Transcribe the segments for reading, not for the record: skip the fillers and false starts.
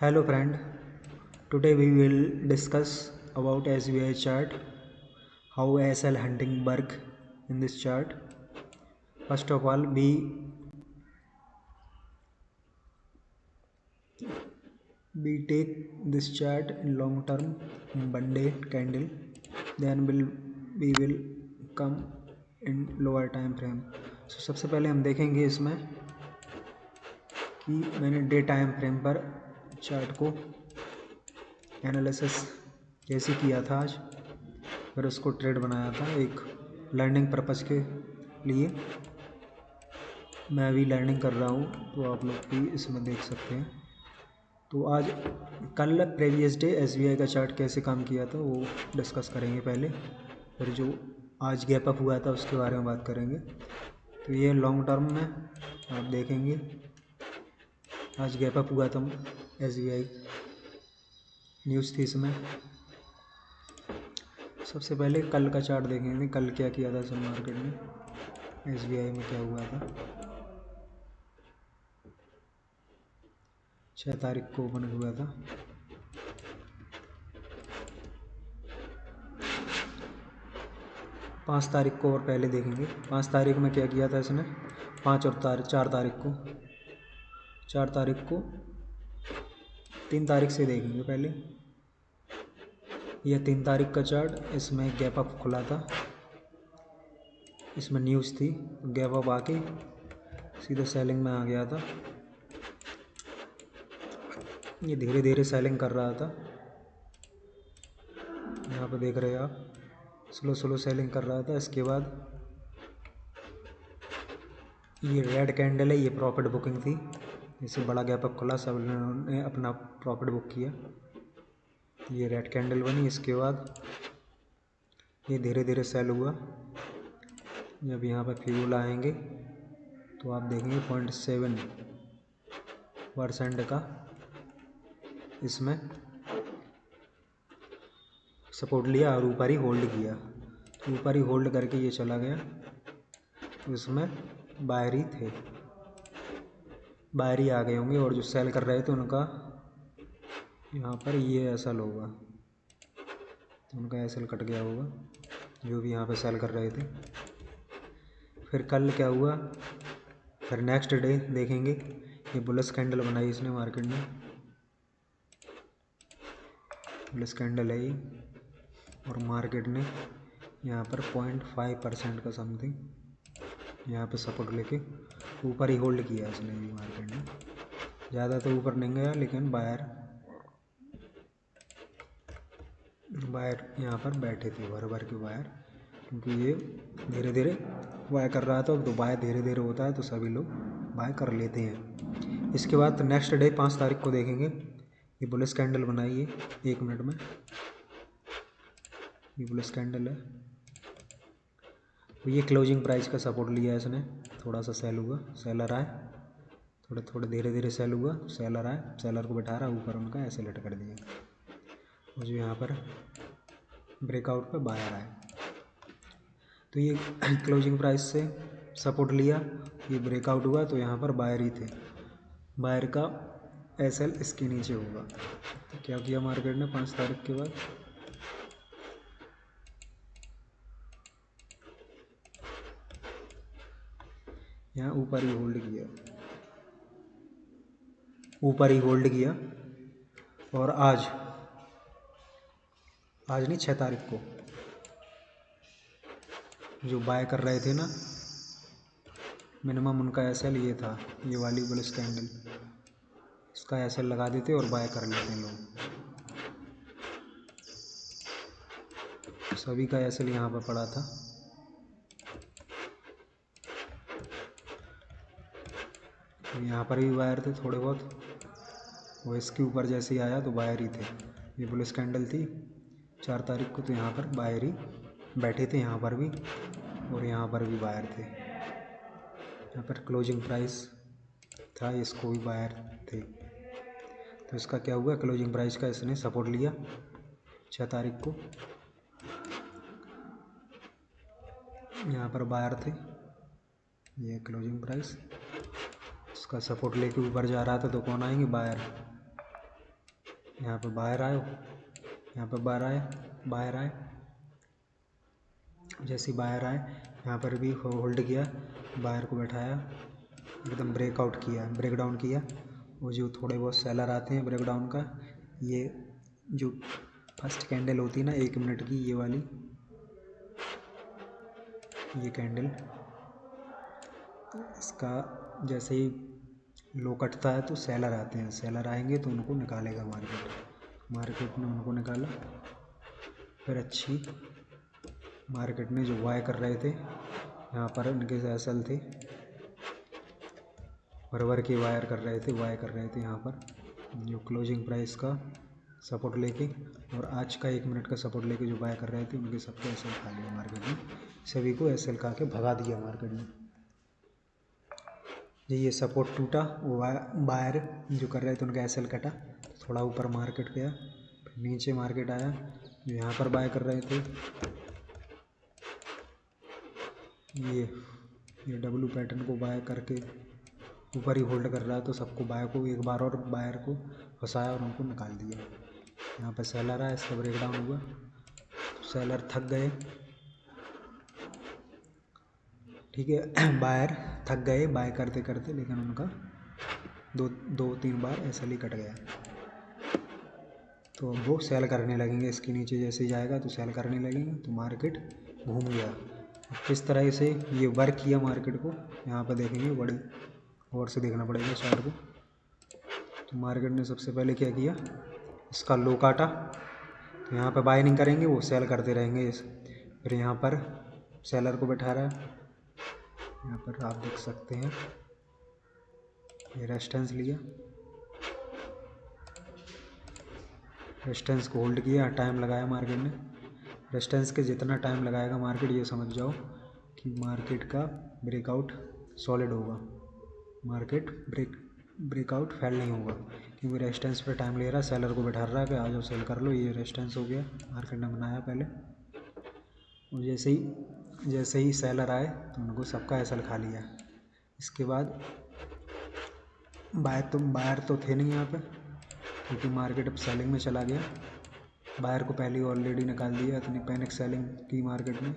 Hello friend, today we will discuss about SBI chart, how ASL hunting work in this chart. First of all, we take this chart in long term, one day candle, then we will come in lower time frame. So सबसे पहले हम देखेंगे इसमें कि मैंने day time frame पर chart को analysis कैसे किया था आज, फिर उसको ट्रेड बनाया था एक लर्निंग पर्पस के लिए। मैं अभी लर्निंग कर रहा हूँ तो आप लोग भी इसमें देख सकते हैं। तो आज कल प्रीवियस डे SBI का चार्ट कैसे काम किया था वो डिस्कस करेंगे पहले, फिर जो आज गैप अप हुआ था उसके बारे में बात करेंगे। तो ये लॉन्ग टर्म में आप देखेंगे आज गैप अप हुआ था SBI न्यूज़ थी इसमें। सबसे पहले कल का चार्ट देखेंगे, कल क्या किया था सब मार्केट में, SBI में क्या हुआ था। 6 तारीख को ओपन हुआ था। पाँच तारीख को और पहले देखेंगे। 5 तारीख में क्या किया था इसने, 4 तारीख को 3 तारीख से देखेंगे पहले। यह 3 तारीख का चार्ट, इसमें गैप अप खुला था, इसमें न्यूज़ थी, गैप अप आके सीधे सेलिंग में आ गया था। ये धीरे धीरे सेलिंग कर रहा था, यहाँ पे देख रहे हैं आप, स्लो सेलिंग कर रहा था। इसके बाद ये रेड कैंडल है, ये प्रॉफिट बुकिंग थी, इससे बड़ा गैप अप खुला, सब ने अपना प्रॉफिट बुक किया। ये रेड कैंडल बनी, इसके बाद ये धीरे धीरे सेल हुआ। जब यहाँ पर फ्यूल आएंगे तो आप देखेंगे 0.7% का इसमें सपोर्ट लिया और ऊपर ही होल्ड किया। तो ऊपर ही होल्ड करके ये चला गया, तो इसमें बाहर ही थे, बाहर ही आ गए होंगे। और जो सेल कर रहे थे उनका यहाँ पर ये एसएल होगा, तो उनका एसएल कट गया होगा जो भी यहाँ पे सेल कर रहे थे। फिर कल क्या हुआ, फिर नेक्स्ट डे देखेंगे, ये बुलिश कैंडल बनाई इसने मार्केट में, बुलिश कैंडल है ये, और मार्केट ने यहाँ पर 0.5% का समथिंग यहाँ पे सपोर्ट लेके ऊपर ही होल्ड किया इसने भी। मार्केट ने ज़्यादा तो ऊपर नहीं गया, लेकिन बायर यहाँ पर बैठे थे, भर के बायर, क्योंकि ये धीरे धीरे बाय कर रहा था। तो बाय धीरे धीरे होता है तो सभी लोग बाय कर लेते हैं। इसके बाद नेक्स्ट डे 5 तारीख को देखेंगे, ये बुलिश कैंडल बनाई है 1 मिनट में, ये बुलिश कैंडल है। तो ये क्लोजिंग प्राइस का सपोर्ट लिया है इसने, थोड़ा सा सेल हुआ, सेलर आए, थोड़े धीरे धीरे सेल हुआ, सेलर आए, सेलर को बैठा रहा ऊपर, उनका ऐसे लट कर दिया, और जो यहाँ पर ब्रेकआउट पे बायर आए। तो ये क्लोजिंग प्राइस से सपोर्ट लिया, ये ब्रेकआउट हुआ, तो यहाँ पर बायर ही थे, बायर का एसएल इसके नीचे होगा। तो क्या किया मार्केट ने 5 तारीख के बाद, यहाँ ऊपर ही होल्ड किया, ऊपर ही होल्ड किया। और आज नहीं 6 तारीख को जो बाय कर रहे थे ना, मिनिमम उनका एसएल ये था, ये वाली बुलिश कैंडल, इसका एसएल लगा देते और बाय कर लेते हैं लोग। सभी का एसएल यहाँ पर पड़ा था। यहाँ पर भी बायर थे थोड़े बहुत, वो इसके ऊपर जैसे ही आया तो बायर ही थे। ये बुलिश कैंडल थी 4 तारीख को, तो यहाँ पर बायर ही बैठे थे, यहाँ पर भी और यहाँ पर भी बायर थे। यहाँ पर क्लोजिंग प्राइस था, इसको भी बायर थे। तो इसका क्या हुआ, क्लोजिंग प्राइस का इसने सपोर्ट लिया 6 तारीख को, यहाँ पर बायर थे, ये क्लोजिंग प्राइस, इसका सपोर्ट लेके ऊपर जा रहा था, तो कौन आएंगे, बायर। यहाँ पे बाहर आए, यहाँ पे बाहर आए, जैसे ही बाहर आए यहाँ पर भी होल्ड किया, बाहर को बैठाया, एकदम ब्रेकआउट किया, ब्रेकडाउन किया। वो जो थोड़े बहुत सेलर आते हैं ब्रेकडाउन का, ये जो फर्स्ट कैंडल होती है ना 1 मिनट की, ये वाली, ये कैंडल, इसका जैसे ही लो कटता है तो सेलर आते हैं, सेलर आएंगे तो उनको निकालेगा मार्केट ने उनको निकाला। फिर अच्छी मार्केट में जो बाय कर रहे थे, यहाँ पर उनके एसएल थे, भर के बाय कर रहे थे यहाँ पर, जो क्लोजिंग प्राइस का सपोर्ट लेके और आज का 1 मिनट का सपोर्ट लेके जो बाय कर रहे थे, उनके सबको एसएल खा लिया मार्केट ने, सभी को एसएल खा के भगा दिया मार्केट ने। ये सपोर्ट टूटा, वो बायर जो कर रहे थे उनका एसएल कटा, थोड़ा ऊपर मार्केट गया, फिर नीचे मार्केट आया, जो यहाँ पर बाय कर रहे थे, ये डब्लू पैटर्न को बाय करके ऊपर ही होल्ड कर रहा है, तो सबको बाय को एक बार और बायर को फंसाया और उनको निकाल दिया। यहाँ पर सेलर आया, इसका ब्रेकडाउन हुआ, तो सेलर थक गए, ठीक है, बायर थक गए बाय करते करते, लेकिन उनका दो तीन बार ऐसा ही कट गया। तो अब वो सेल करने लगेंगे, इसके नीचे जैसे जाएगा तो सेल करने लगेंगे, तो मार्केट घूम गया। किस तरह से ये वर्क किया मार्केट को यहाँ पर देखेंगे, बड़ी और से देखना पड़ेगा चार्ट को। तो मार्केट ने सबसे पहले क्या किया, इसका लो काटा, तो यहाँ पर बाय नहीं करेंगे, वो सेल करते रहेंगे। फिर यहाँ पर सेलर को बैठा रहा है, यहाँ पर आप देख सकते हैं, ये रेजिस्टेंस लिया, रेजिस्टेंस को होल्ड किया, टाइम लगाया मार्केट ने। रेजिस्टेंस के जितना टाइम लगाएगा मार्केट, ये समझ जाओ कि मार्केट का ब्रेकआउट सॉलिड होगा, मार्केट ब्रेकआउट फेल नहीं होगा, क्योंकि रेजिस्टेंस पे टाइम ले रहा है, सेलर को बैठा रहा है कि आ जाओ सेल कर लो। ये रेजिस्टेंस हो गया, मार्केट ने बनाया पहले, और जैसे ही सेलर आए तो उनको सबका एसएल खा लिया। इसके बाद बायर तो थे नहीं यहाँ पे, क्योंकि मार्केट अब सेलिंग में चला गया। बायर को पहले ऑलरेडी निकाल दिया, इतनी पैनिक सेलिंग की मार्केट में,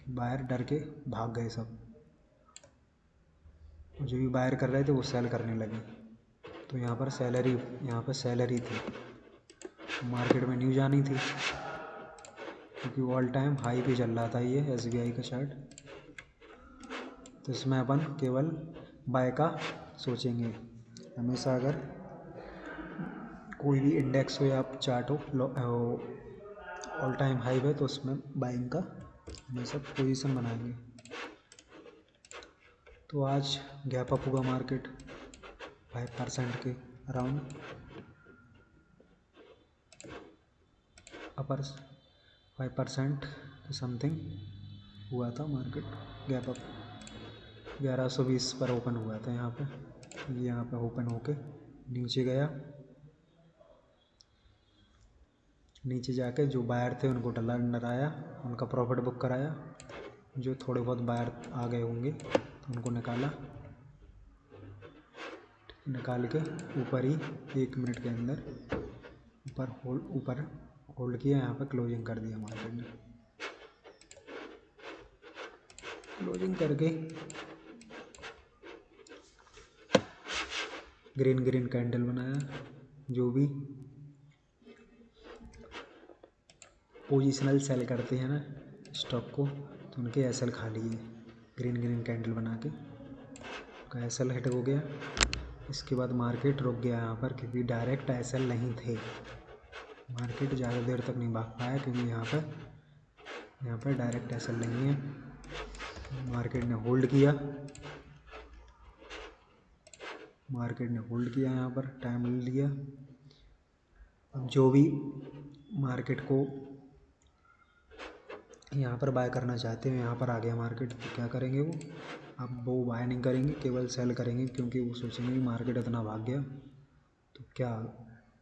बायर डर के भाग गए सब, जो भी बायर कर रहे थे वो सेल करने लगे। तो यहाँ पर सैलरी थी, मार्केट में न्यूज आनी थी, क्योंकि ऑल टाइम हाई पे चल रहा था ये एसबीआई का चार्ट। तो इसमें अपन केवल बाय का सोचेंगे हमेशा। अगर कोई भी इंडेक्स हो या चार्ट हो ऑल टाइम हाई है, तो उसमें बाइंग का हमेशा पोजीशन बनाएंगे। तो आज गैप अप होगा मार्केट 5% के अराउंड, अपर 5% के समथिंग हुआ था मार्केट गैप अप। 1120 पर ओपन हुआ था यहाँ पे, यहाँ पे ओपन होके नीचे गया, नीचे जाके जो बायर थे उनको डराया, उनका प्रॉफिट बुक कराया। जो थोड़े बहुत बायर आ गए होंगे तो उनको निकाल के ऊपर ही 1 मिनट के अंदर ऊपर होल्ड किया, यहाँ पर क्लोजिंग कर दिया मार्केट ने। क्लोजिंग करके ग्रीन कैंडल बनाया, जो भी पोजिशनल सेल करते हैं ना स्टॉक को, तो उनके एसएल खा लिए ग्रीन कैंडल बना के, उनका एसएल हिट हो गया। इसके बाद मार्केट रुक गया यहाँ पर, क्योंकि डायरेक्ट एसएल नहीं थे, मार्केट ज़्यादा देर तक नहीं भाग पाया, क्योंकि यहाँ पर डायरेक्ट एसएल नहीं है। मार्केट ने होल्ड किया यहाँ पर, टाइम ले लिया। अब जो भी मार्केट को यहाँ पर बाय करना चाहते हैं, यहाँ पर आ गया मार्केट, तो क्या करेंगे वो, अब वो बाय नहीं करेंगे, केवल सेल करेंगे, क्योंकि वो सोचेंगे कि मार्केट इतना भाग गया तो क्या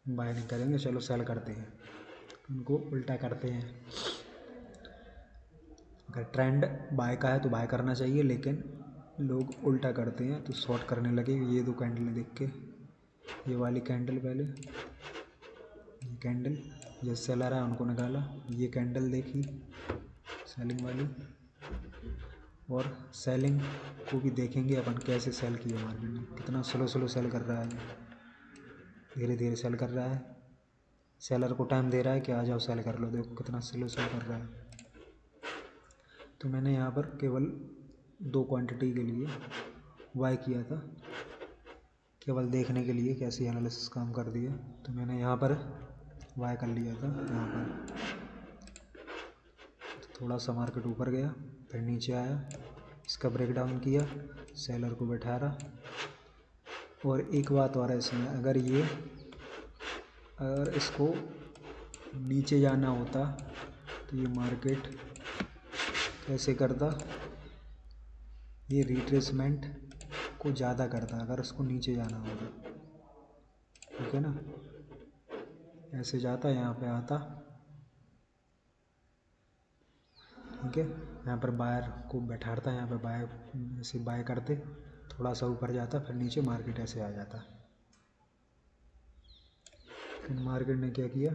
बाय नहीं करेंगे, चलो सेल करते हैं। उनको उल्टा करते हैं, अगर ट्रेंड बाय का है तो बाय करना चाहिए, लेकिन लोग उल्टा करते हैं तो शॉर्ट करने लगे। ये 2 कैंडल देख के, ये वाली कैंडल पहले, कैंडल जो सेलर है उनको निकाला, ये कैंडल देखी सेलिंग वाली, और सेलिंग को भी देखेंगे अपन कैसे सेल किया मार्केट में, कितना स्लो सेल कर रहा है, धीरे धीरे सेल कर रहा है, सेलर को टाइम दे रहा है कि आ जाओ सेल कर लो, देखो कितना स्लो सेल कर रहा है। तो मैंने यहाँ पर केवल 2 क्वांटिटी के लिए बाय किया था, केवल देखने के लिए कैसे एनालिसिस काम कर दिया, तो मैंने यहाँ पर बाय कर लिया था। यहाँ पर तो थोड़ा सा मार्केट ऊपर गया, फिर नीचे आया, इसका ब्रेकडाउन किया, सेलर को बैठा रहा। और एक बात और है इसमें, अगर इसको नीचे जाना होता तो ये मार्केट कैसे करता, ये रिट्रेसमेंट को ज़्यादा करता अगर उसको नीचे जाना होता, ठीक है ना। ऐसे जाता, यहाँ पे आता, ठीक है, यहाँ पर बायर को बैठाता, यहाँ पर बाय ऐसे बाय करते, थोड़ा सा ऊपर जाता, फिर नीचे मार्केट ऐसे आ जाता। फिर मार्केट ने क्या किया,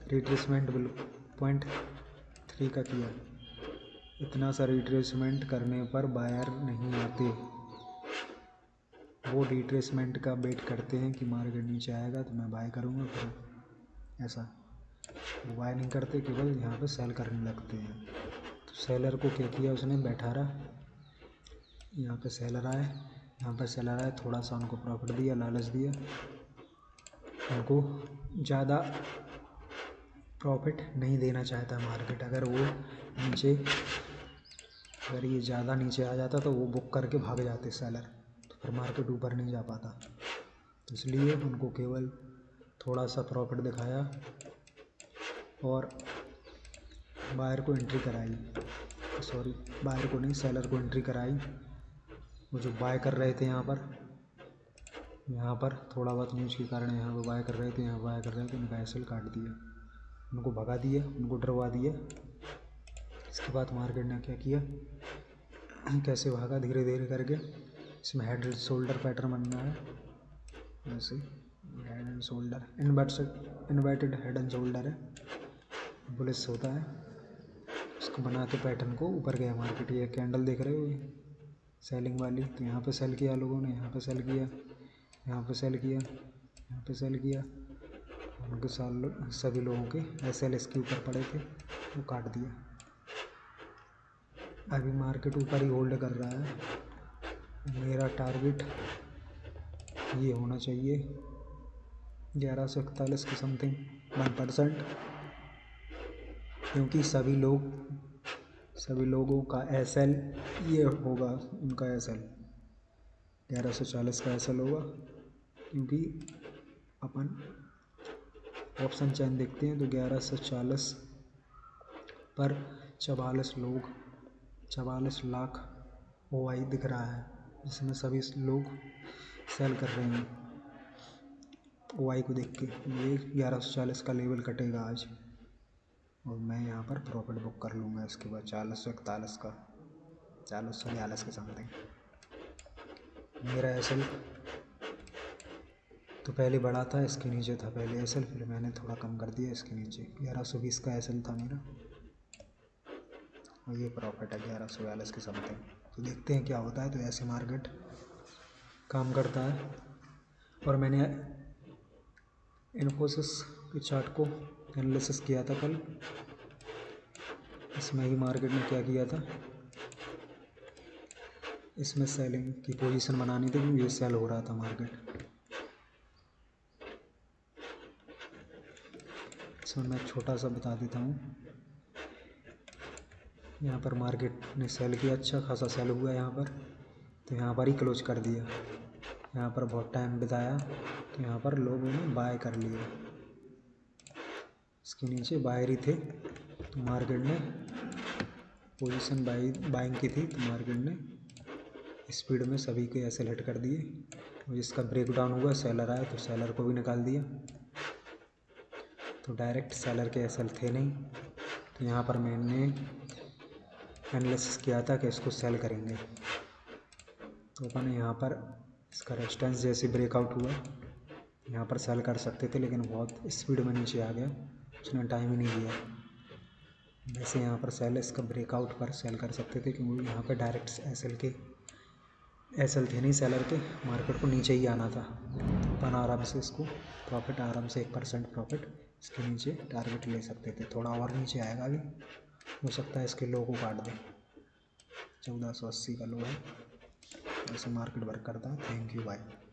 रिट्रेसमेंट 0.3 का किया। इतना सा रिट्रेसमेंट करने पर बायर नहीं आते, वो रिट्रेसमेंट का वेट करते हैं कि मार्केट नीचे आएगा तो मैं बाय करूँगा, फिर ऐसा वो बाय नहीं करते, केवल यहाँ पे सेल करने लगते हैं। तो सेलर को क्या किया उसने, बैठा रहा, यहाँ पे सेलर आए, थोड़ा सा उनको प्रॉफिट दिया, लालच दिया, उनको ज़्यादा प्रॉफिट नहीं देना चाहता मार्केट। अगर ये ज़्यादा नीचे आ जाता तो वो बुक करके भाग जाते सेलर, तो फिर मार्केट ऊपर नहीं जा पाता। तो इसलिए उनको केवल थोड़ा सा प्रॉफिट दिखाया और बायर को एंट्री कराई, बायर को नहीं, सेलर को एंट्री कराई। वो जो बाय कर रहे थे यहाँ पर थोड़ा बहुत न्यूज़ के कारण यहाँ पर बाय कर रहे थे, उनका एसएल काट दिया, उनको भगा दिया, उनको डरवा दिया। इसके बाद मार्केट ने क्या किया, कैसे भागा, धीरे धीरे करके। इसमें हेड एंड शोल्डर पैटर्न बनना है, ऐसे head and shoulder, inverted head and shoulder है, बुलिश होता है। इसको बना के पैटर्न को ऊपर गया मार्केट। ये कैंडल देख रहे हो, ये सेलिंग वाली, तो यहाँ पे सेल किया लोगों ने, यहाँ पे सेल किया, यहाँ पे सेल किया, यहाँ पे सेल किया। उनके सभी लोगों के एसएल इसके ऊपर पड़े थे, वो काट दिया। अभी मार्केट ऊपर ही होल्ड कर रहा है। मेरा टारगेट ये होना चाहिए 1141 के समथिंग 1%, क्योंकि सभी लोगों का एसएल ये होगा, उनका एसएल 1140 का एसएल होगा, क्योंकि अपन ऑप्शन चैन देखते हैं तो 1140 पर 44 लाख OI दिख रहा है, जिसमें सभी लोग सेल कर रहे हैं। OI को देख के ये 1140 का लेवल कटेगा आज, और मैं यहाँ पर प्रॉफिट बुक कर लूँगा। इसके बाद 441 का, 442 के समथिंग मेरा एसएल तो पहले बड़ा था, इसके नीचे था पहले एसएल, फिर मैंने थोड़ा कम कर दिया, इसके नीचे 1120 का एसएल था मेरा, और ये प्रॉफिट है 1142 के समथिंग। तो देखते हैं क्या होता है। तो ऐसे मार्केट काम करता है। और मैंने इन्फोसिस के चार्ट को एनालिसिस किया था कल, इसमें ही मार्केट ने क्या किया था, इसमें सेलिंग की पोजीशन बनानी थी, क्योंकि ये सेल हो रहा था मार्केट। इसमें मैं छोटा सा बता देता हूँ। यहाँ पर मार्केट ने सेल किया, अच्छा खासा सेल हुआ यहाँ पर, तो यहाँ पर ही क्लोज कर दिया। यहाँ पर बहुत टाइम बिताया, तो यहाँ पर लोगों ने बाय कर लिया, इसके नीचे बायर ही थे, तो मार्केट ने पोजीशन बाइंग की थी, तो मार्केट ने स्पीड में सभी के एसएल हिट कर दिए। और जिसका ब्रेकडाउन हुआ, सेलर आए तो सेलर को भी निकाल दिया। तो डायरेक्ट सेलर के एसएल थे नहीं, तो यहाँ पर मैंने एनालिसिस किया था कि इसको सेल करेंगे। तो अपन यहाँ पर इसका रेजिस्टेंस जैसे ब्रेकआउट हुआ, यहाँ पर सेल कर सकते थे, लेकिन बहुत स्पीड में नीचे आ गया, उसने टाइम ही नहीं दिया। वैसे यहाँ पर सेल इसका ब्रेकआउट पर सेल कर सकते थे, क्योंकि यहाँ पर डायरेक्ट एस एल थे नहीं सेलर के, मार्केट को नीचे ही आना था। तो अपन आराम से इसको प्रॉफिट आराम से 1% प्रॉफिट इसके नीचे टारगेट ले सकते थे। थोड़ा और नीचे आएगा अभी, हो सकता है इसके लो को काट दे। 1480 का लो है। ऐसे मार्केट वर्क करता है। Thank you bye.